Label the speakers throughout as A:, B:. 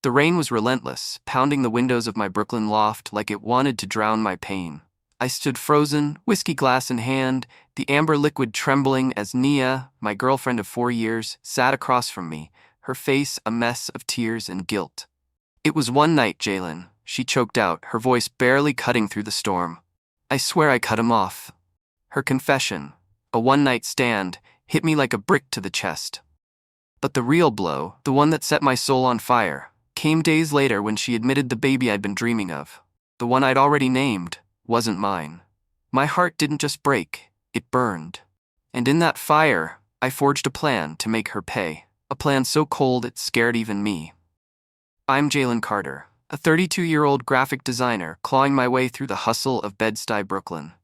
A: The rain was relentless, pounding the windows of my Brooklyn loft like it wanted to drown my pain. I stood frozen, whiskey glass in hand, the amber liquid trembling as Nia, my girlfriend of 4 years, sat across from me, her face a mess of tears and guilt. "It was one night, Jalen," she choked out, her voice barely cutting through the storm. "I swear I cut him off." Her confession, a one-night stand, hit me like a brick to the chest. But the real blow, the one that set my soul on fire, came days later when she admitted the baby I'd been dreaming of, the one I'd already named, wasn't mine. My heart didn't just break, it burned. And in that fire, I forged a plan to make her pay, a plan so cold it scared even me. I'm Jalen Carter, a 32-year-old graphic designer clawing my way through the hustle of Bed-Stuy, Brooklyn.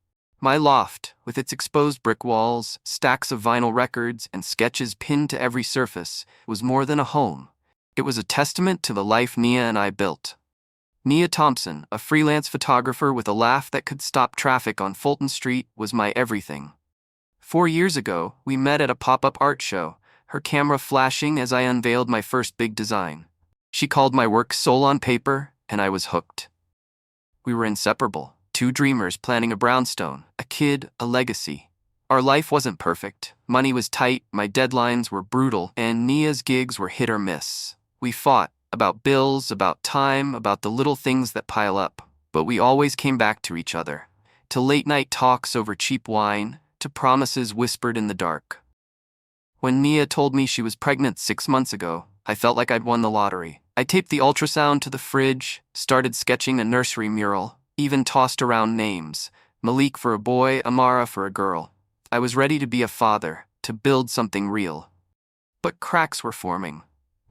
A: My loft, with its exposed brick walls, stacks of vinyl records, and sketches pinned to every surface, was more than a home. It was a testament to the life Nia and I built. Nia Thompson, a freelance photographer with a laugh that could stop traffic on Fulton Street, was my everything. 4 years ago, we met at a pop-up art show, her camera flashing as I unveiled my first big design. She called my work soul on paper, and I was hooked. We were inseparable, two dreamers planning a brownstone, a kid, a legacy. Our life wasn't perfect, money was tight, my deadlines were brutal, and Nia's gigs were hit or miss. We fought, about bills, about time, about the little things that pile up, but we always came back to each other, to late-night talks over cheap wine, to promises whispered in the dark. When Nia told me she was pregnant 6 months ago, I felt like I'd won the lottery. I taped the ultrasound to the fridge, started sketching a nursery mural, even tossed around names, Malik for a boy, Amara for a girl. I was ready to be a father, to build something real. But cracks were forming.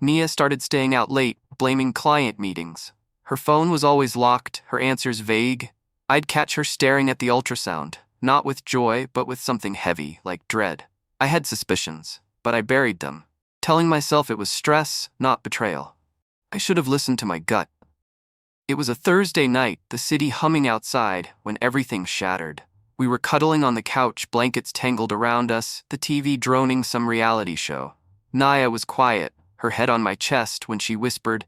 A: Nia started staying out late, blaming client meetings. Her phone was always locked, her answers vague. I'd catch her staring at the ultrasound, not with joy, but with something heavy, like dread. I had suspicions, but I buried them, telling myself it was stress, not betrayal. I should have listened to my gut. It was a Thursday night, the city humming outside, when everything shattered. We were cuddling on the couch, blankets tangled around us, the TV droning some reality show. Nia was quiet, her head on my chest, when she whispered,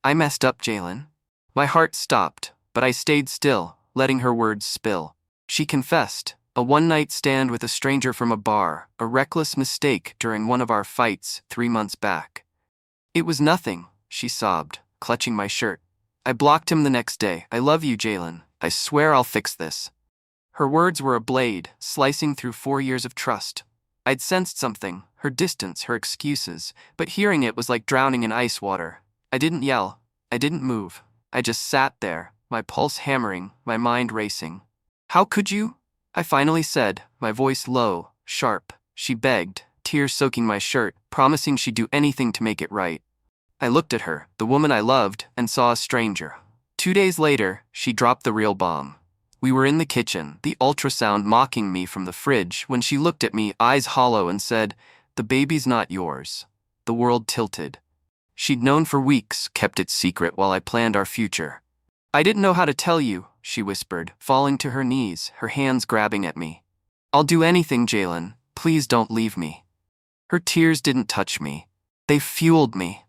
A: "I messed up, Jalen." My heart stopped, but I stayed still, letting her words spill. She confessed, a one-night stand with a stranger from a bar, a reckless mistake during one of our fights 3 months back. "It was nothing," she sobbed, clutching my shirt. "I blocked him the next day. I love you, Jalen. I swear I'll fix this." Her words were a blade, slicing through 4 years of trust. I'd sensed something, her distance, her excuses, but hearing it was like drowning in ice water. I didn't yell. I didn't move. I just sat there, my pulse hammering, my mind racing. "How could you?" I finally said, my voice low, sharp. She begged, tears soaking my shirt, promising she'd do anything to make it right. I looked at her, the woman I loved, and saw a stranger. 2 days later, she dropped the real bomb. We were in the kitchen, the ultrasound mocking me from the fridge, when she looked at me, eyes hollow, and said, "The baby's not yours." The world tilted. She'd known for weeks, kept it secret while I planned our future. "I didn't know how to tell you," she whispered, falling to her knees, her hands grabbing at me. "I'll do anything, Jalen. Please don't leave me." Her tears didn't touch me. They fueled me.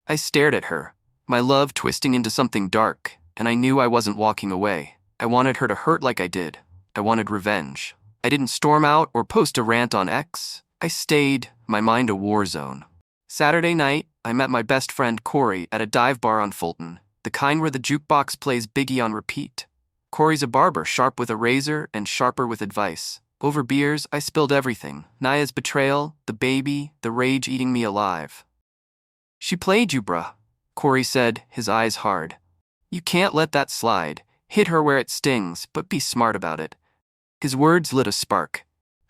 A: I stared at her, my love twisting into something dark, and I knew I wasn't walking away. I wanted her to hurt like I did. I wanted revenge. I didn't storm out or post a rant on X. I stayed, my mind a war zone. Saturday night, I met my best friend Corey at a dive bar on Fulton, the kind where the jukebox plays Biggie on repeat. Corey's a barber, sharp with a razor and sharper with advice. Over beers, I spilled everything. Nia's betrayal, the baby, the rage eating me alive. "She played you, bruh," Corey said, his eyes hard. "You can't let that slide. Hit her where it stings, but be smart about it." His words lit a spark.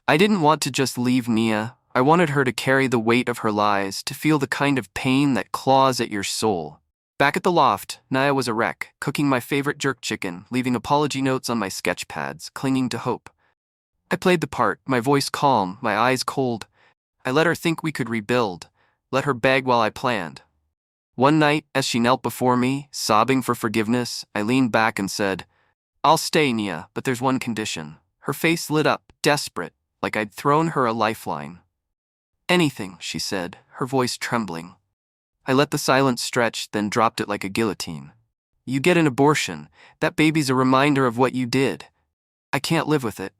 A: I didn't want to just leave Nia. I wanted her to carry the weight of her lies, to feel the kind of pain that claws at your soul. Back at the loft, Nia was a wreck, cooking my favorite jerk chicken, leaving apology notes on my sketch pads, clinging to hope. I played the part, my voice calm, my eyes cold. I let her think we could rebuild, let her beg while I planned. One night, as she knelt before me, sobbing for forgiveness, I leaned back and said, "I'll stay, Nia, but there's one condition." Her face lit up, desperate, like I'd thrown her a lifeline. "Anything," she said, her voice trembling. I let the silence stretch, then dropped it like a guillotine. You get an abortion. That baby's a reminder of what you did. I can't live with it.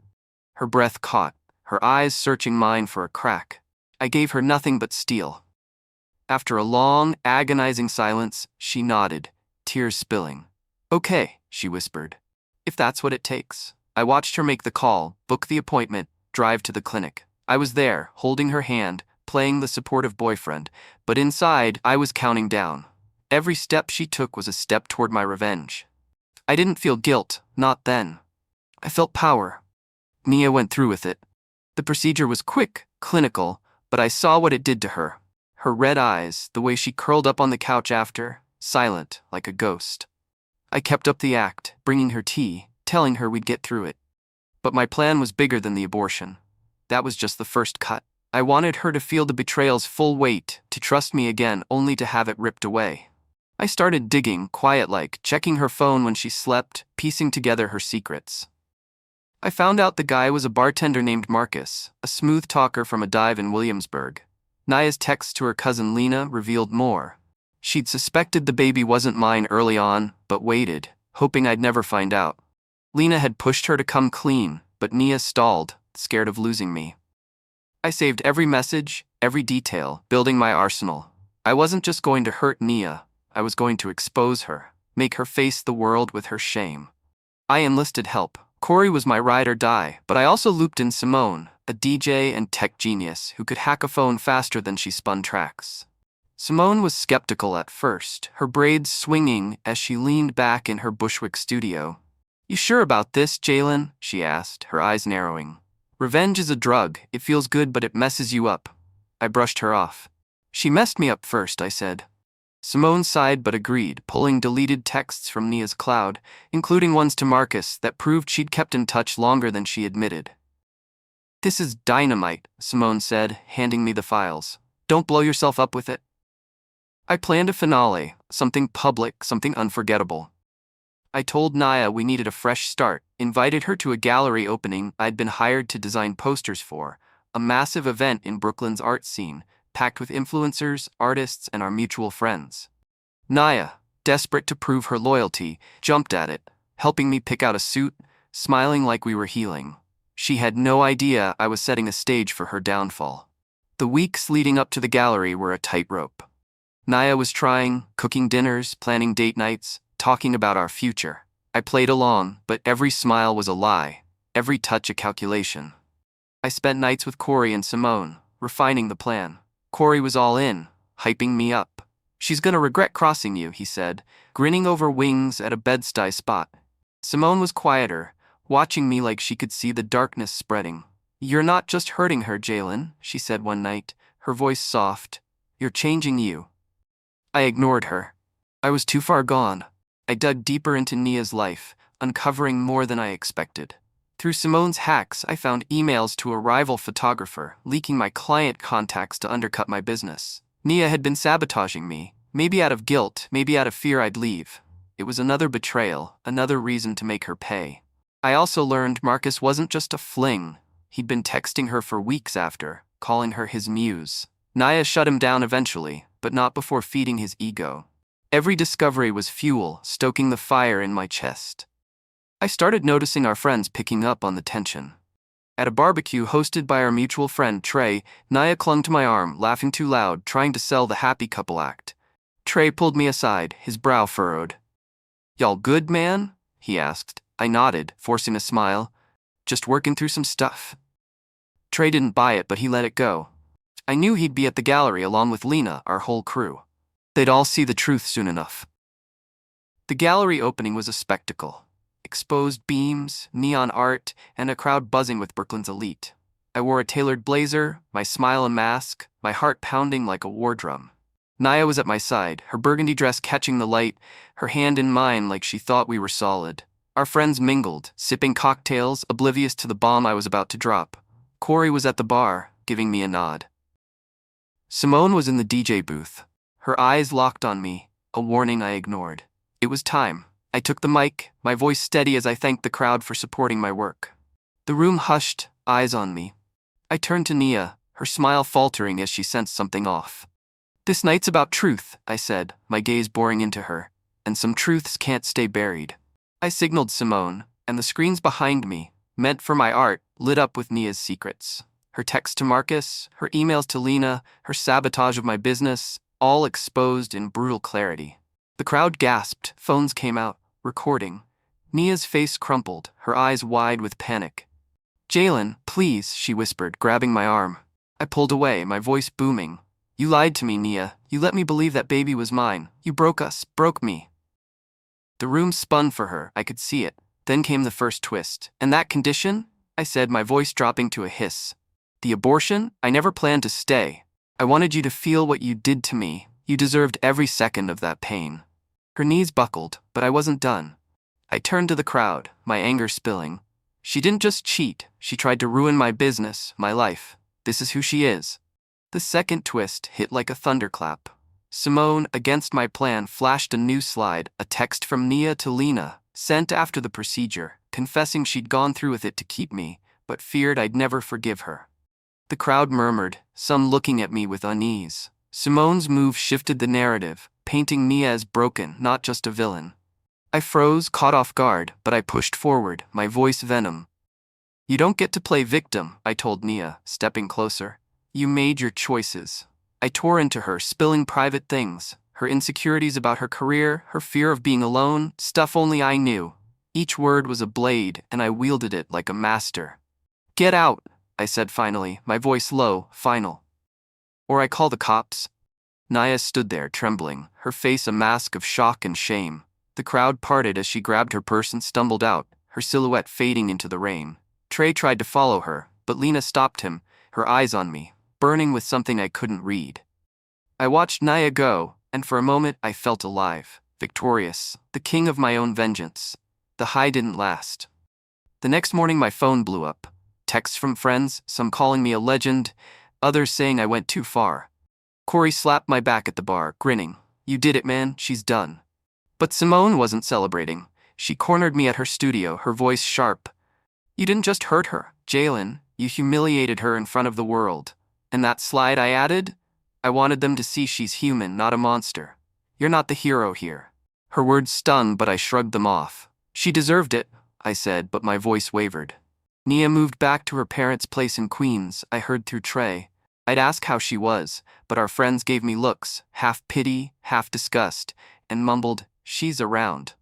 A: Her breath caught, her eyes searching mine for a crack. I gave her nothing but steel. After a long, agonizing silence, she nodded, tears spilling. Okay, she whispered. If that's what it takes. I watched her make the call, book the appointment, drive to the clinic. I was there, holding her hand, playing the supportive boyfriend, but inside, I was counting down. Every step she took was a step toward my revenge. I didn't feel guilt, not then. I felt power. Nia went through with it. The procedure was quick, clinical, but I saw what it did to her. Her red eyes, the way she curled up on the couch after, silent, like a ghost. I kept up the act, bringing her tea, telling her we'd get through it. But my plan was bigger than the abortion. That was just the first cut. I wanted her to feel the betrayal's full weight, to trust me again only to have it ripped away. I started digging, quiet-like, checking her phone when she slept, piecing together her secrets. I found out the guy was a bartender named Marcus, a smooth talker from a dive in Williamsburg. Nia's text to her cousin Lena revealed more. She'd suspected the baby wasn't mine early on, but waited, hoping I'd never find out. Lena had pushed her to come clean, but Nia stalled, scared of losing me. I saved every message, every detail, building my arsenal. I wasn't just going to hurt Nia, I was going to expose her, make her face the world with her shame. I enlisted help. Corey was my ride or die, but I also looped in Simone, a DJ and tech genius who could hack a phone faster than she spun tracks. Simone was skeptical at first, her braids swinging as she leaned back in her Bushwick studio. You sure about this, Jalen? She asked, her eyes narrowing. Revenge is a drug, it feels good but it messes you up. I brushed her off. She messed me up first, I said. Simone sighed but agreed, pulling deleted texts from Nia's cloud, including ones to Marcus that proved she'd kept in touch longer than she admitted. This is dynamite, Simone said, handing me the files. Don't blow yourself up with it. I planned a finale, something public, something unforgettable. I told Nia we needed a fresh start, invited her to a gallery opening I'd been hired to design posters for, a massive event in Brooklyn's art scene, packed with influencers, artists, and our mutual friends. Nia, desperate to prove her loyalty, jumped at it, helping me pick out a suit, smiling like we were healing. She had no idea I was setting a stage for her downfall. The weeks leading up to the gallery were a tightrope. Nia was trying, cooking dinners, planning date nights, talking about our future. I played along, but every smile was a lie, every touch a calculation. I spent nights with Corey and Simone, refining the plan. Corey was all in, hyping me up. She's gonna regret crossing you, he said, grinning over wings at a Bed-Stuy spot. Simone was quieter, watching me like she could see the darkness spreading. You're not just hurting her, Jalen, she said one night, her voice soft. You're changing you. I ignored her. I was too far gone. I dug deeper into Nia's life, uncovering more than I expected. Through Simone's hacks, I found emails to a rival photographer, leaking my client contacts to undercut my business. Nia had been sabotaging me, maybe out of guilt, maybe out of fear I'd leave. It was another betrayal, another reason to make her pay. I also learned Marcus wasn't just a fling. He'd been texting her for weeks after, calling her his muse. Nia shut him down eventually, but not before feeding his ego. Every discovery was fuel, stoking the fire in my chest. I started noticing our friends picking up on the tension. At a barbecue hosted by our mutual friend Trey, Nia clung to my arm, laughing too loud, trying to sell the happy couple act. Trey pulled me aside, his brow furrowed. "Y'all good, man?" he asked. I nodded, forcing a smile. "Just working through some stuff." Trey didn't buy it, but he let it go. I knew he'd be at the gallery along with Lena, our whole crew. They'd all see the truth soon enough. The gallery opening was a spectacle. Exposed beams, neon art, and a crowd buzzing with Brooklyn's elite. I wore a tailored blazer, my smile a mask, my heart pounding like a war drum. Nia was at my side, her burgundy dress catching the light, her hand in mine like she thought we were solid. Our friends mingled, sipping cocktails, oblivious to the bomb I was about to drop. Corey was at the bar, giving me a nod. Simone was in the DJ booth. Her eyes locked on me, a warning I ignored. It was time. I took the mic, my voice steady as I thanked the crowd for supporting my work. The room hushed, eyes on me. I turned to Nia, her smile faltering as she sensed something off. This night's about truth, I said, my gaze boring into her, and some truths can't stay buried. I signaled Simone, and the screens behind me, meant for my art, lit up with Nia's secrets. Her texts to Marcus, her emails to Lena, her sabotage of my business, all exposed in brutal clarity. The crowd gasped, phones came out, recording. Nia's face crumpled, her eyes wide with panic. "Jalen, please," she whispered, grabbing my arm. I pulled away, my voice booming. "You lied to me, Nia. You let me believe that baby was mine. You broke us, broke me." The room spun for her, I could see it. Then came the first twist. "And that condition?" I said, my voice dropping to a hiss. "The abortion? I never planned to stay. I wanted you to feel what you did to me. You deserved every second of that pain." Her knees buckled, but I wasn't done. I turned to the crowd, my anger spilling. "She didn't just cheat, she tried to ruin my business, my life. This is who she is." The second twist hit like a thunderclap. Simone, against my plan, flashed a new slide, a text from Nia to Lena, sent after the procedure, confessing she'd gone through with it to keep me, but feared I'd never forgive her. The crowd murmured, some looking at me with unease. Simone's move shifted the narrative, painting Nia as broken, not just a villain. I froze, caught off guard, but I pushed forward, my voice venom. "You don't get to play victim," I told Nia, stepping closer. "You made your choices." I tore into her, spilling private things, her insecurities about her career, her fear of being alone, stuff only I knew. Each word was a blade, and I wielded it like a master. "Get out," I said finally, my voice low, final. "Or I call the cops." Nia stood there, trembling, her face a mask of shock and shame. The crowd parted as she grabbed her purse and stumbled out, her silhouette fading into the rain. Trey tried to follow her, but Lena stopped him, her eyes on me, burning with something I couldn't read. I watched Nia go, and for a moment I felt alive, victorious, the king of my own vengeance. The high didn't last. The next morning my phone blew up. Texts from friends, some calling me a legend, others saying I went too far. Corey slapped my back at the bar, grinning. "You did it, man, she's done." But Simone wasn't celebrating. She cornered me at her studio, her voice sharp. "You didn't just hurt her, Jalen, you humiliated her in front of the world. And that slide I added? I wanted them to see she's human, not a monster. You're not the hero here." Her words stung, but I shrugged them off. "She deserved it," I said, but my voice wavered. Nia moved back to her parents' place in Queens, I heard through Trey. I'd ask how she was, but our friends gave me looks, half pity, half disgust, and mumbled, "She's around."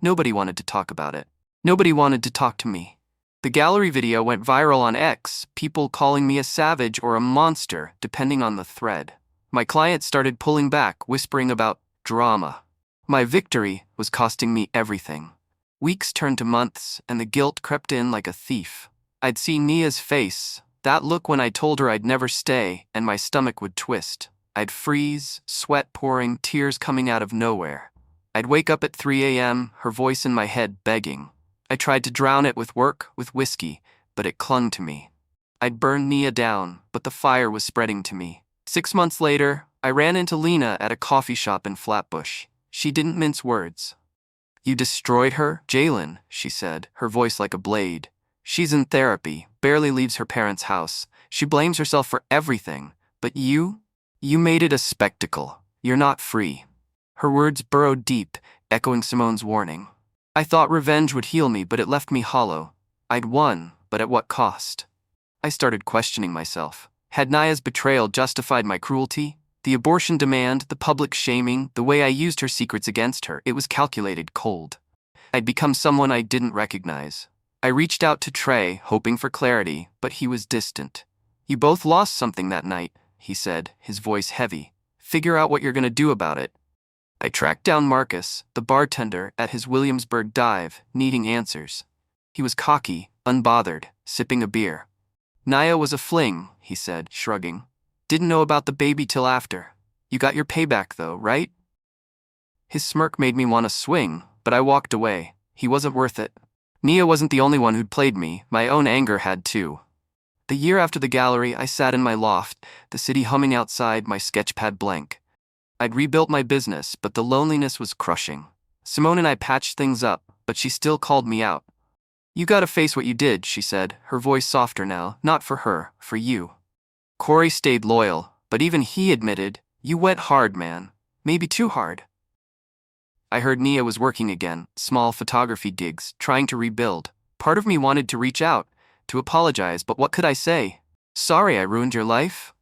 A: Nobody wanted to talk about it. Nobody wanted to talk to me. The gallery video went viral on X, people calling me a savage or a monster, depending on the thread. My clients started pulling back, whispering about drama. My victory was costing me everything. Weeks turned to months, and the guilt crept in like a thief. I'd see Nia's face, that look when I told her I'd never stay, and my stomach would twist. I'd freeze, sweat pouring, tears coming out of nowhere. I'd wake up at 3 a.m., her voice in my head begging. I tried to drown it with work, with whiskey, but it clung to me. I'd burned Nia down, but the fire was spreading to me. 6 months later, I ran into Lena at a coffee shop in Flatbush. She didn't mince words. "You destroyed her, Jalen," she said, her voice like a blade. "She's in therapy, barely leaves her parents' house. She blames herself for everything. But you made it a spectacle. You're not free." Her words burrowed deep, echoing Simone's warning. I thought revenge would heal me, but it left me hollow. I'd won, but at what cost? I started questioning myself. Had Nia's betrayal justified my cruelty? The abortion demand, the public shaming, the way I used her secrets against her, it was calculated cold. I'd become someone I didn't recognize. I reached out to Trey, hoping for clarity, but he was distant. "You both lost something that night," he said, his voice heavy. "Figure out what you're going to do about it." I tracked down Marcus, the bartender, at his Williamsburg dive, needing answers. He was cocky, unbothered, sipping a beer. "Nia was a fling," he said, shrugging. "Didn't know about the baby till after. You got your payback though, right?" His smirk made me want to swing, but I walked away. He wasn't worth it. Nia wasn't the only one who'd played me, my own anger had too. The year after the gallery, I sat in my loft, the city humming outside, my sketchpad blank. I'd rebuilt my business, but the loneliness was crushing. Simone and I patched things up, but she still called me out. "You gotta face what you did," she said, her voice softer now, "not for her, for you." Corey stayed loyal, but even he admitted, You went hard, man. Maybe too hard. I heard Nia was working again, small photography gigs, trying to rebuild. Part of me wanted to reach out, to apologize, but what could I say? Sorry I ruined your life?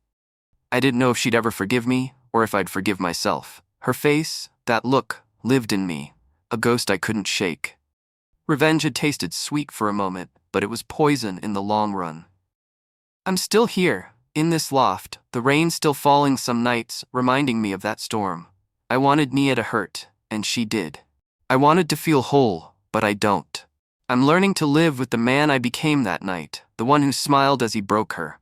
A: I didn't know if she'd ever forgive me, or if I'd forgive myself. Her face, that look, lived in me, a ghost I couldn't shake. Revenge had tasted sweet for a moment, but it was poison in the long run. I'm still here, in this loft, the rain still falling some nights, reminding me of that storm. I wanted Nia to hurt, and she did. I wanted to feel whole, but I don't. I'm learning to live with the man I became that night, the one who smiled as he broke her.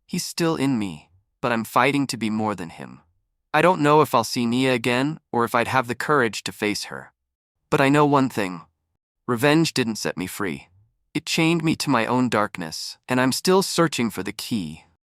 A: He's still in me, but I'm fighting to be more than him. I don't know if I'll see Nia again, or if I'd have the courage to face her. But I know one thing. Revenge didn't set me free. It chained me to my own darkness, and I'm still searching for the key.